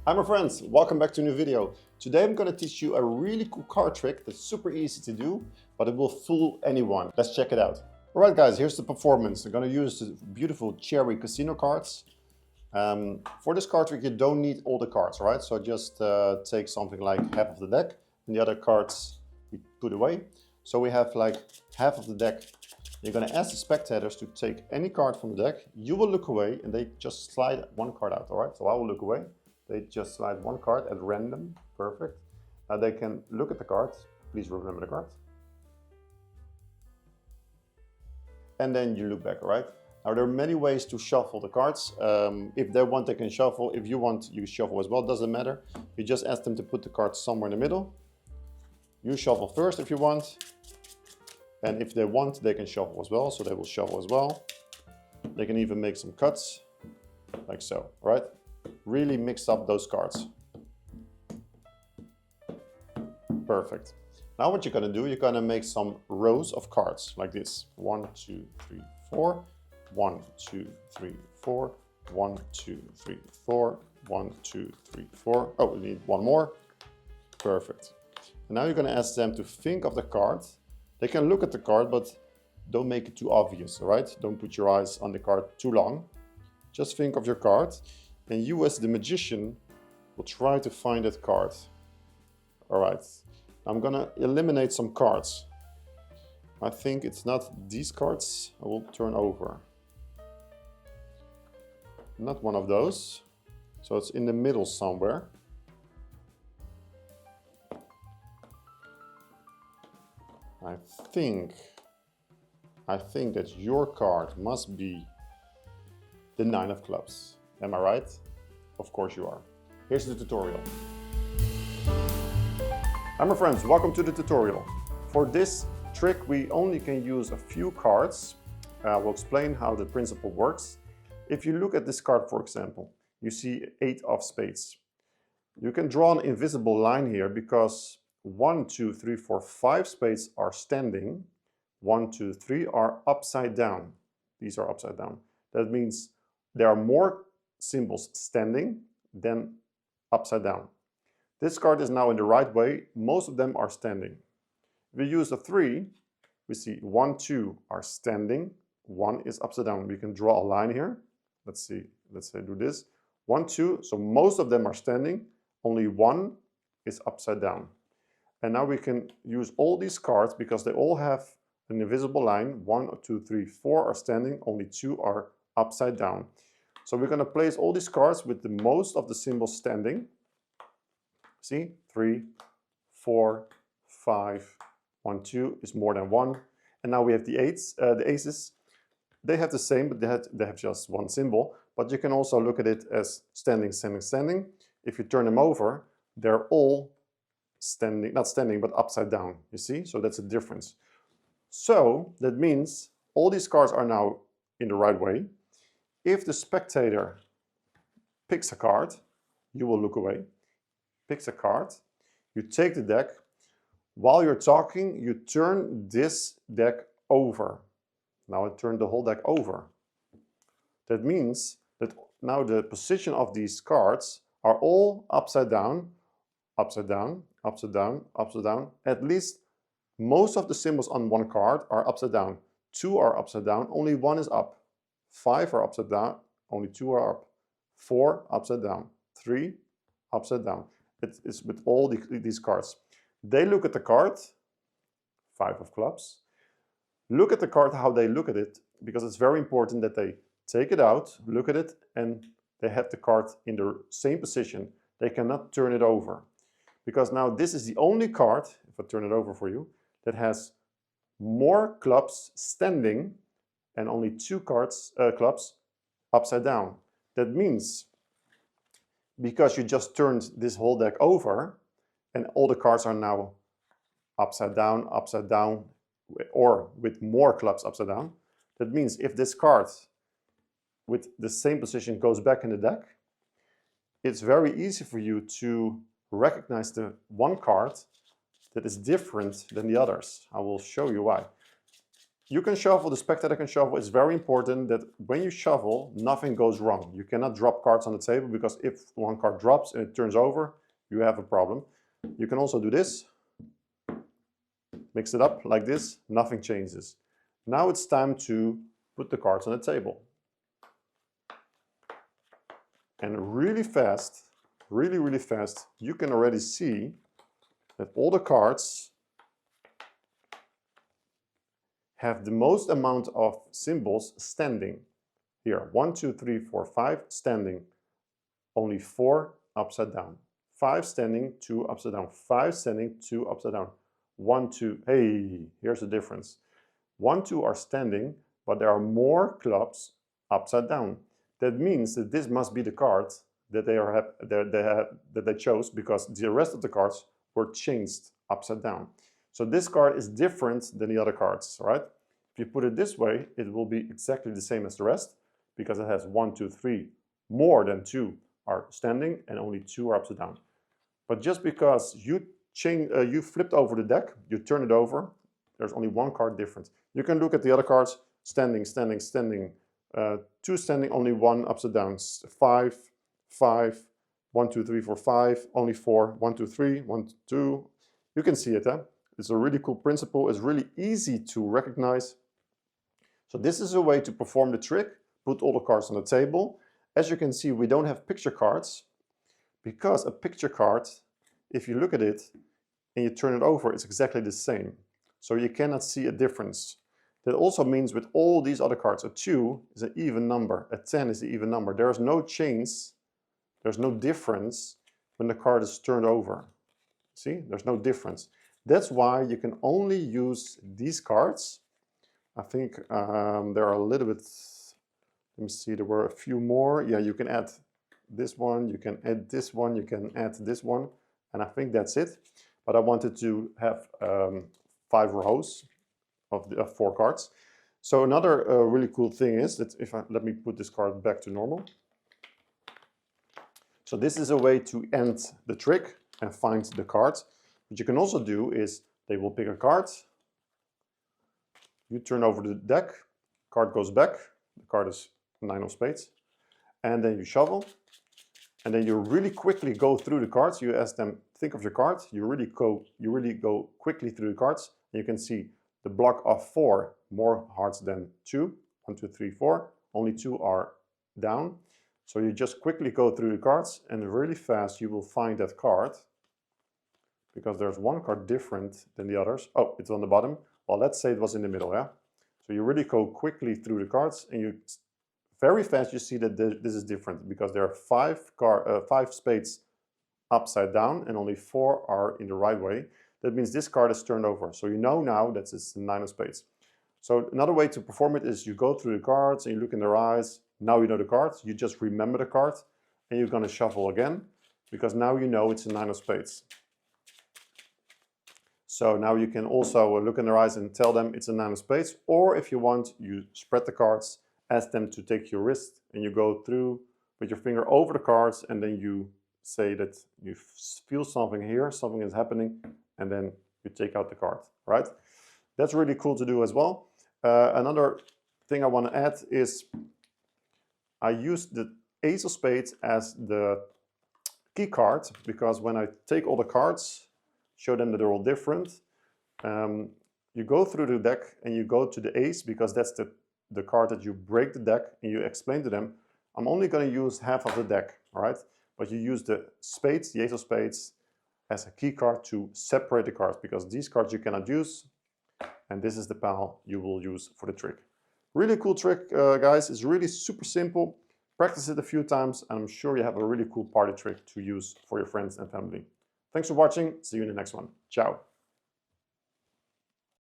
Hi my friends, welcome back to a new video. Today I'm going to teach you a really cool card trick that's super easy to do, but it will fool anyone. Let's check it out. Alright guys, here's the performance. I'm going to use the beautiful cherry casino cards. For this card trick you don't need all the cards, right? So just take something like half of the deck and the other cards we put away. So we have like half of the deck. You're going to ask the spectators to take any card from the deck. You will look away and they just slide one card out, alright? So I will look away. They just slide one card at random. Perfect. They can look at the cards. Please remember the cards. And then you look back, all right? Now there are many ways to shuffle the cards. If they want, they can shuffle. If you want, you shuffle as well. Doesn't matter. You just ask them to put the cards somewhere in the middle. You shuffle first if you want. And if they want, they can shuffle as well. So they will shuffle as well. They can even make some cuts, like so, all right? Really mix up those cards. Perfect. Now what you're going to do, you're going to make some rows of cards like this. 1, 2, 3, 4. 1, 2, 3, 4. 1, 2, 3, 4. 1, 2, 3, 4. Oh, we need one more. Perfect. And now you're going to ask them to think of the card. They can look at the card, but don't make it too obvious, all right? Don't put your eyes on the card too long. Just think of your card. And you as the magician will try to find that card. All right, I'm gonna eliminate some cards. I think it's not these cards. I will turn over. Not one of those. So it's in the middle somewhere. I think that your card must be the 9 of clubs. Am I right? Of course you are. Here's the tutorial. Hi my friends, welcome to the tutorial. For this trick we only can use a few cards. We'll explain how the principle works. If you look at this card, for example, you see 8 of spades. You can draw an invisible line here because 1, 2, 3, 4, 5 spades are standing. 1, 2, 3 are upside down. These are upside down. That means there are more symbols standing than upside down. This card is now in the right way. Most of them are standing. If we use a 3, we see 1, 2 are standing. 1 is upside down. We can draw a line here. Let's see. Let's say do this. 1, 2. So most of them are standing. Only 1 is upside down. And now we can use all these cards because they all have an invisible line. 1, 2, 3, 4 are standing. Only 2 are upside down. So we're going to place all these cards with the most of the symbols standing. See, 3, 4, 5, 1, 2 is more than 1. And now we have the aces. They have the same, but they have just one symbol. But you can also look at it as standing, standing, standing. If you turn them over, they're all standing, not standing, but upside down. You see? So that's a difference. So that means all these cards are now in the right way. If the spectator picks a card, you will look away. Picks a card, you take the deck. While you're talking, you turn this deck over. Now I turn the whole deck over. That means that now the position of these cards are all upside down, upside down, upside down, upside down. At least most of the symbols on one card are upside down. 2 are upside down, only 1 is up. 5 are upside down, only 2 are up. 4 upside down, 3 upside down. It's with all these cards. They look at the card, 5 of clubs. Look at the card, how they look at it, because it's very important that they take it out, look at it, and they have the card in the same position. They cannot turn it over. Because now this is the only card, if I turn it over for you, that has more clubs standing and only 2 clubs upside down. That means because you just turned this whole deck over and all the cards are now upside down, or with more clubs upside down, that means if this card with the same position goes back in the deck, it's very easy for you to recognize the one card that is different than the others. I will show you why. You can shuffle, the spectator can shuffle. It's very important that when you shuffle, nothing goes wrong. You cannot drop cards on the table, because if one card drops and it turns over, you have a problem. You can also do this. Mix it up like this, nothing changes. Now it's time to put the cards on the table. And really fast, really fast, you can already see that all the cards have the most amount of symbols standing. Here, 1, 2, 3, 4, 5 standing. Only 4 upside down. 5 standing, 2 upside down. 5 standing, 2 upside down. 1, 2, hey, here's the difference. 1, 2 are standing, but there are more clubs upside down. That means that this must be the card that they chose, because the rest of the cards were changed upside down. So this card is different than the other cards, right? If you put it this way, it will be exactly the same as the rest, because it has 1, 2, 3, more than 2 are standing and only 2 are upside down. But just because you flipped over the deck, you turn it over, there's only one card difference. You can look at the other cards, standing, standing, standing, 2 standing, only 1 upside down, 5, 5, 1, 2, 3, 4, 5, only 4, 1, 2, 3, 1, 2. You can see it, huh? It's a really cool principle. It's really easy to recognize. So this is a way to perform the trick. Put all the cards on the table. As you can see, we don't have picture cards, because a picture card, if you look at it and you turn it over, it's exactly the same. So you cannot see a difference. That also means with all these other cards, a 2 is an even number, a 10 is an even number. There is no change, there's no difference when the card is turned over. See, there's no difference. That's why you can only use these cards. I think there are a little bit, let me see, there were a few more. Yeah, you can add this one, you can add this one, you can add this one, and I think that's it. But I wanted to have 5 rows of 4 cards. So another really cool thing is that let me put this card back to normal. So this is a way to end the trick and find the cards. What you can also do is they will pick a card. You turn over the deck, card goes back. The card is 9 of spades. And then you shuffle. And then you really quickly go through the cards. You ask them, think of your card. You really go quickly through the cards. And you can see the block of 4, more hearts than 2. 1, 2, 3, 4. Only 2 are down. So you just quickly go through the cards, and really fast you will find that card, because there's one card different than the others. Oh, it's on the bottom. Well, let's say it was in the middle, yeah? So you really go quickly through the cards, and you very fast you see that this is different, because there are 5 spades upside down and only 4 are in the right way. That means this card is turned over. So you know now that it's the 9 of spades. So another way to perform it is you go through the cards and you look in their eyes. Now you know the cards. You just remember the card, and you're going to shuffle again, because now you know it's a 9 of spades. So now you can also look in their eyes and tell them it's a 9 of spades. Or if you want, you spread the cards, ask them to take your wrist, and you go through with your finger over the cards, and then you say that you feel something here, something is happening, and then you take out the card, right? That's really cool to do as well. Another thing I want to add is I use the Ace of Spades as the key card, because when I take all the cards, show them that they're all different, you go through the deck and you go to the Ace, because that's the card that you break the deck, and you explain to them, I'm only going to use half of the deck, all right? But you use the spades, the Ace of Spades, as a key card to separate the cards, because these cards you cannot use, and this is the pile you will use for the trick. Really cool trick, guys. It's really super simple. Practice it a few times, and I'm sure you have a really cool party trick to use for your friends and family. Thanks for watching. See you in the next one. Ciao.